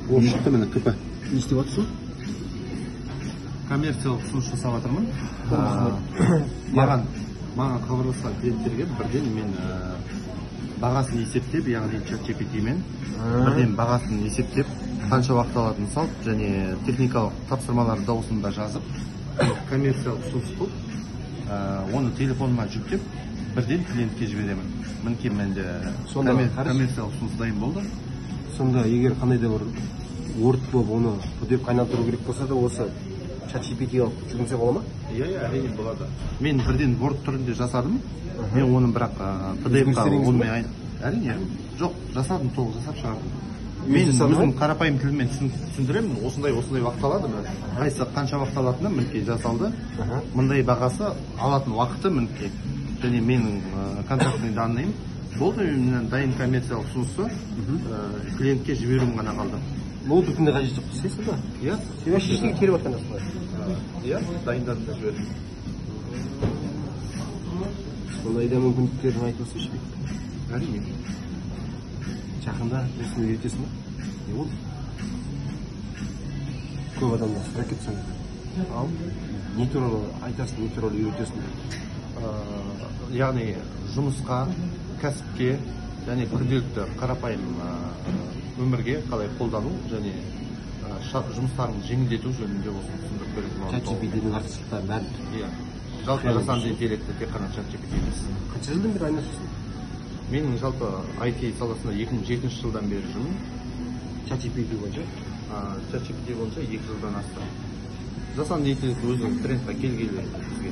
Ол шықты міне КП. Не істеп жатырсың? Коммерциялық ұсыныс жасап жатырмын. Маған хабарласқан клиенттерге бірден мен бағасын есептеп, яғни ChatGPT-мен бірден бағасын есептеп, қанша уақыт алатынын салып, және техникалық тапсырмаларды дауысында жазып, коммерциялық ұсыныс қылып, оны телефоныма жүктеп, бірден клиентке жіберемін. Мінекей менде коммерциялық ұсыныс дайын болды. Сонда егер қандай да бір Word болып оны деп қайнатыру керек болса да, осы ChatGPT-ге жүгінсе бола ма? Иә, әрине болады. Мен бірден Word түрінде жасадым. Мен оны бірақ PDF-қа онымен әрине жоқ, жасадым, толық жасап шығардым. Мен өзім қарапайым тілмен түсіндіремін, осындай уақыт алады. Қайсы қанша уақыт алатыны мінекей жасалды. Мындай бағасы, алатын уақыты мінекей. Және менің контактный данныйым болды. Мен дайын коммерциялық ұсынысты клиентке жіберуім ғана қалды. Ноутбук бүтінде қажет жоқ дейсің ба? Иә. Сен вообще ешкімге керек жатқан жоқсың ба? Иә, дайындатып жібердім. Сондай мүмкіндіктерін айтып өтсейші. Әрине. Жақында ресми үйретесің ба? Не болды? Көп адамдар сұрақ кетсең. Ал не туралы айтасың, не туралы үйретесің? Яғни жұмысқа, кәсіпке және күнделікті қарапайым өмірге қалай қолдану және жұмыстарыңды жеңілдету жөнінде осы түсіндіріп беретін. ChatGPT-дің артықшылықтары бәрі. Иә. Жалпы жасанды интеллекті тек қана ChatGPT емес. Қанша жылдан бері айналысасың? Менің жалпы IT саласында 2007 жылдан бері жүрмін. ChatGPT бойынша? ChatGPT бойынша 2 жылдан асты. Жасанды интеллект өзінің трендқа келгелі бізге.